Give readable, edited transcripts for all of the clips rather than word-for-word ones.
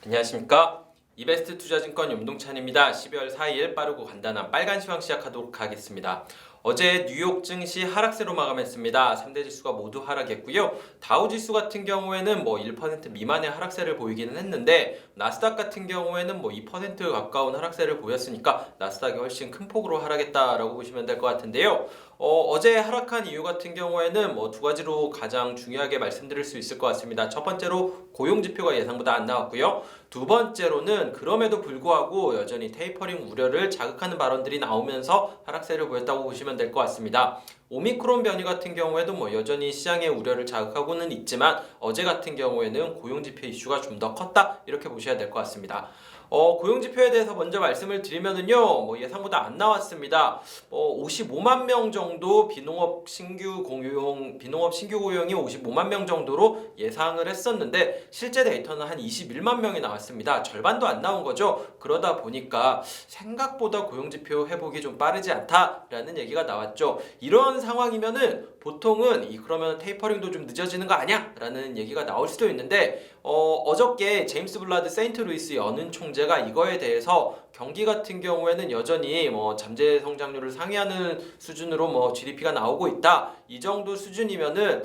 안녕하십니까. 이베스트 투자증권 윤동찬입니다. 12월 4일 빠르고 간단한 빨간 시황 시작하도록 하겠습니다. 어제 뉴욕 증시 하락세로 마감했습니다. 3대 지수가 모두 하락했고요. 다우 지수 같은 경우에는 1% 미만의 하락세를 보이기는 했는데 나스닥 같은 경우에는 2% 가까운 하락세를 보였으니까 나스닥이 훨씬 큰 폭으로 하락했다라고 보시면 될 것 같은데요. 어제 하락한 이유 같은 경우에는 두 가지로 가장 중요하게 말씀드릴 수 있을 것 같습니다. 첫 번째로 고용 지표가 예상보다 안 나왔고요. 두 번째로는 그럼에도 불구하고 여전히 테이퍼링 우려를 자극하는 발언들이 나오면서 하락세를 보였다고 보시면 될 것 같습니다. 오미크론 변이 같은 경우에도 여전히 시장의 우려를 자극하고는 있지만 어제 같은 경우에는 고용지표 이슈가 좀 더 컸다 이렇게 보셔야 될 것 같습니다. 고용지표에 대해서 먼저 말씀을 드리면은요, 예상보다 안 나왔습니다. 55만 명 정도 비농업 신규 고용이 55만 명 정도로 예상을 했었는데 실제 데이터는 한 21만 명이 나왔습니다. 절반도 안 나온 거죠. 그러다 보니까 생각보다 고용지표 회복이 좀 빠르지 않다라는 얘기가 나왔죠. 이런 상황이면은 보통은 그러면 테이퍼링도 좀 늦어지는 거 아니야? 라는 얘기가 나올 수도 있는데 어저께 제임스 블라드 세인트루이스 연은 총재가 이거에 대해서 경기 같은 경우에는 여전히 잠재 성장률을 상회하는 수준으로 GDP가 나오고 있다. 이 정도 수준이면은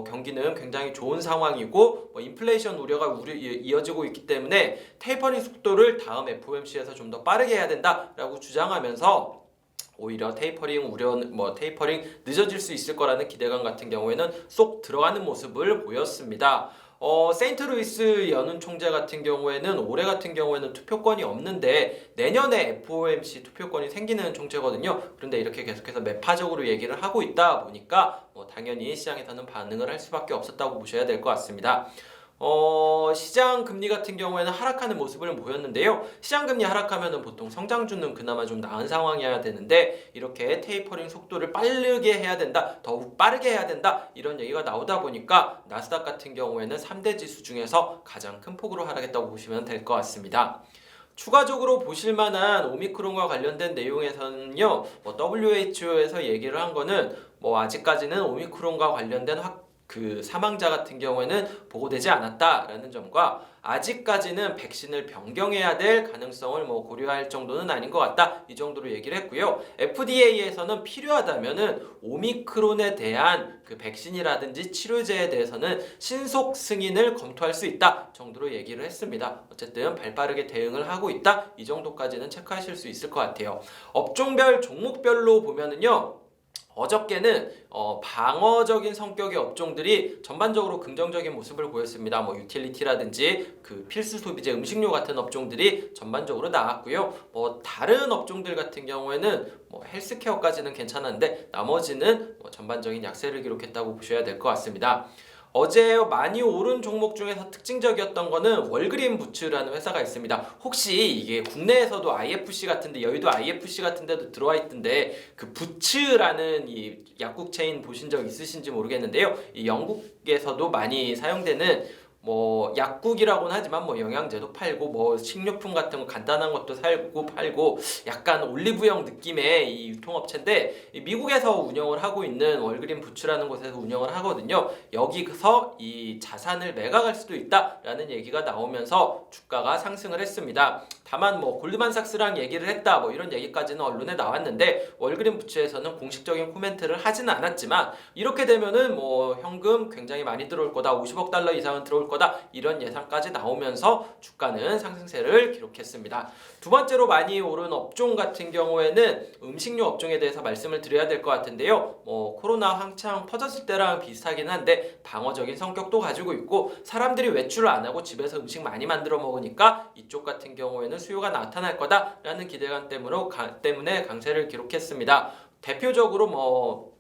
경기는 굉장히 좋은 상황이고 인플레이션 우려가 이어지고 있기 때문에 테이퍼링 속도를 다음 FOMC에서 좀 더 빠르게 해야 된다라고 주장하면서 오히려 테이퍼링 늦어질 수 있을 거라는 기대감 같은 경우에는 쏙 들어가는 모습을 보였습니다. 세인트루이스 연은 총재 같은 경우에는 올해 같은 경우에는 투표권이 없는데 내년에 FOMC 투표권이 생기는 총재거든요. 그런데 이렇게 계속해서 매파적으로 얘기를 하고 있다 보니까 당연히 시장에서는 반응을 할 수밖에 없었다고 보셔야 될 것 같습니다. 시장 금리 같은 경우에는 하락하는 모습을 보였는데요. 시장 금리 하락하면은 보통 성장주는 그나마 좀 나은 상황이어야 되는데 이렇게 테이퍼링 속도를 빠르게 해야 된다, 더욱 빠르게 해야 된다 이런 얘기가 나오다 보니까 나스닥 같은 경우에는 3대 지수 중에서 가장 큰 폭으로 하락했다고 보시면 될 것 같습니다. 추가적으로 보실만한 오미크론과 관련된 내용에서는요, WHO에서 얘기를 한 거는 아직까지는 오미크론과 관련된 사망자 같은 경우에는 보고되지 않았다라는 점과 아직까지는 백신을 변경해야 될 가능성을 고려할 정도는 아닌 것 같다 이 정도로 얘기를 했고요. FDA에서는 필요하다면은 오미크론에 대한 백신이라든지 치료제에 대해서는 신속 승인을 검토할 수 있다 정도로 얘기를 했습니다. 어쨌든 발빠르게 대응을 하고 있다 이 정도까지는 체크하실 수 있을 것 같아요. 업종별 종목별로 보면은요. 어저께는 방어적인 성격의 업종들이 전반적으로 긍정적인 모습을 보였습니다. 유틸리티라든지 필수 소비재 음식료 같은 업종들이 전반적으로 나왔고요. 다른 업종들 같은 경우에는 헬스케어까지는 괜찮았는데 나머지는 전반적인 약세를 기록했다고 보셔야 될 것 같습니다. 어제 많이 오른 종목 중에서 특징적이었던 거는 월그린 부츠라는 회사가 있습니다. 혹시 이게 국내에서도 IFC 같은데 여의도 IFC 같은 데도 들어와 있던데 부츠라는 이 약국 체인 보신 적 있으신지 모르겠는데요. 이 영국에서도 많이 사용되는 약국이라고는 하지만 영양제도 팔고 식료품 같은 거 간단한 것도 살고 팔고 약간 올리브영 느낌의 이 유통업체인데 미국에서 운영을 하고 있는 월그린 부츠라는 곳에서 운영을 하거든요. 여기서 이 자산을 매각할 수도 있다라는 얘기가 나오면서 주가가 상승을 했습니다. 다만 골드만삭스랑 얘기를 했다 이런 얘기까지는 언론에 나왔는데 월그린 부츠에서는 공식적인 코멘트를 하지는 않았지만 이렇게 되면은 현금 굉장히 많이 들어올 거다, 50억 달러 이상은 들어올 거다 이런 예상까지 나오면서 주가는 상승세를 기록했습니다. 두 번째로 많이 오른 업종 같은 경우에는 음식료 업종에 대해서 말씀을 드려야 될 것 같은데요. 코로나 한창 터졌을 때랑 비슷하긴 한데 방어적인 성격도 가지고 있고 사람들이 외출을 안 하고 집에서 음식 많이 만들어 먹으니까 이쪽 같은 경우에는 수요가 나타날 거다라는 기대감 때문에 강세를 기록했습니다. 대표적으로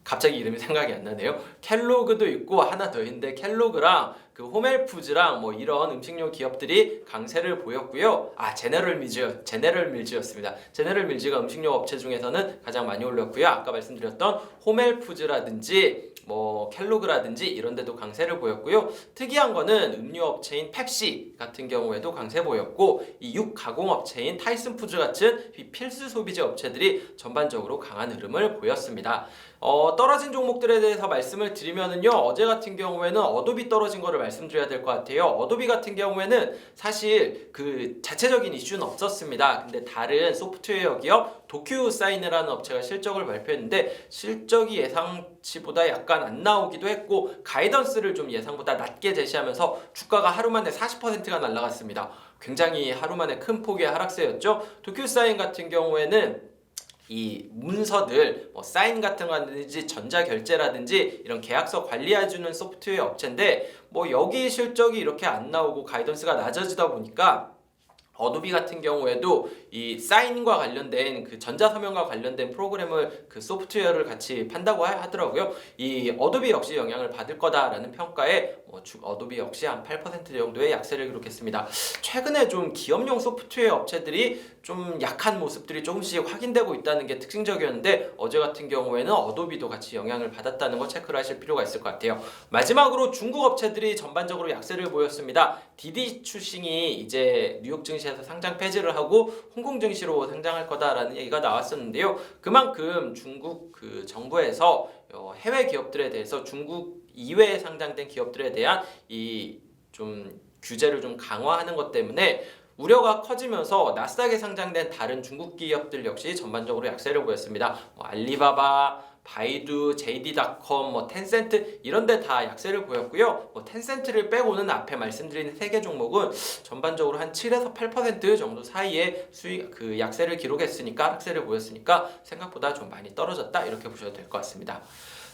갑자기 이름이 생각이 안 나네요. 켈로그도 있고 하나 더 있는데 켈로그랑 호멜푸즈랑 이런 음식료 기업들이 강세를 보였고요. 제네럴 밀즈였습니다. 제네럴 밀즈가 음식료 업체 중에서는 가장 많이 올렸고요. 아까 말씀드렸던 호멜푸즈라든지 켈로그라든지 이런 데도 강세를 보였고요. 특이한 거는 음료 업체인 펩시 같은 경우에도 강세 보였고 이 육 가공 업체인 타이슨 푸즈 같은 필수 소비재 업체들이 전반적으로 강한 흐름을 보였습니다. 떨어진 종목들에 대해서 말씀을 드리면은요, 어제 같은 경우에는 어도비 떨어진 거를 말씀드려야 될 것 같아요. 어도비 같은 경우에는 사실 그 자체적인 이슈는 없었습니다. 근데 다른 소프트웨어 기업 도큐사인이라는 업체가 실적을 발표했는데 실적이 예상치보다 약간 안 나오기도 했고 가이던스를 좀 예상보다 낮게 제시하면서 주가가 하루 만에 40%가 날아갔습니다. 굉장히 하루 만에 큰 폭의 하락세였죠. 도큐사인 같은 경우에는 이 문서들 사인 같은 거라든지 전자결제라든지 이런 계약서 관리해주는 소프트웨어 업체인데 여기 실적이 이렇게 안 나오고 가이던스가 낮아지다 보니까 어도비 같은 경우에도 이 사인과 관련된 그 전자서명과 관련된 프로그램을 그 소프트웨어를 같이 판다고 하더라고요. 이 어도비 역시 영향을 받을 거다라는 평가에 어도비 역시 한 8% 정도의 약세를 기록했습니다. 최근에 좀 기업용 소프트웨어 업체들이 좀 약한 모습들이 조금씩 확인되고 있다는 게 특징적이었는데 어제 같은 경우에는 어도비도 같이 영향을 받았다는 거 체크를 하실 필요가 있을 것 같아요. 마지막으로 중국 업체들이 전반적으로 약세를 보였습니다. 디디 추싱이 이제 뉴욕 증시에서 상장 폐지를 하고 홍콩 증시로 상장할 거다라는 얘기가 나왔었는데요. 그만큼 중국 그 정부에서 해외 기업들에 대해서 중국 이외에 상장된 기업들에 대한 이 좀 규제를 좀 강화하는 것 때문에 우려가 커지면서 나스닥에 상장된 다른 중국 기업들 역시 전반적으로 약세를 보였습니다. 알리바바, 바이두, JD.com, 텐센트 이런 데 다 약세를 보였고요. 텐센트를 빼고는 앞에 말씀드린 3개 종목은 전반적으로 한 7에서 8% 정도 사이에 그 약세를 기록했으니까 하락세를 보였으니까 생각보다 좀 많이 떨어졌다 이렇게 보셔도 될 것 같습니다.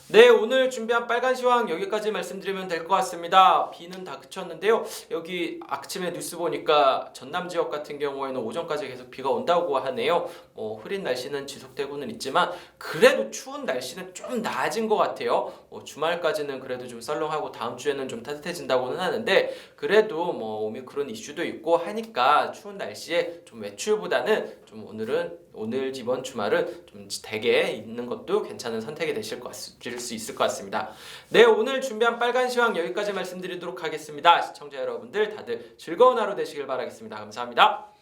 네, 오늘 준비한 빨간 시황 여기까지 말씀드리면 될 것 같습니다. 비는 다 그쳤는데요. 여기 아침에 뉴스 보니까 전남 지역 같은 경우에는 오전까지 계속 비가 온다고 하네요. 흐린 날씨는 지속되고는 있지만 그래도 추운 날씨는 좀 나아진 것 같아요. 주말까지는 그래도 좀 썰렁하고 다음 주에는 좀 따뜻해진다고는 하는데 그래도 오미크론 이슈도 있고 하니까 추운 날씨에 좀 외출보다는 좀 오늘 이번 주말은 좀 댁에 있는 것도 괜찮은 선택이 되실 수 있을 것 같습니다. 네, 오늘 준비한 빨간 시황 여기까지 말씀드리도록 하겠습니다. 시청자 여러분들 다들 즐거운 하루 되시길 바라겠습니다. 감사합니다.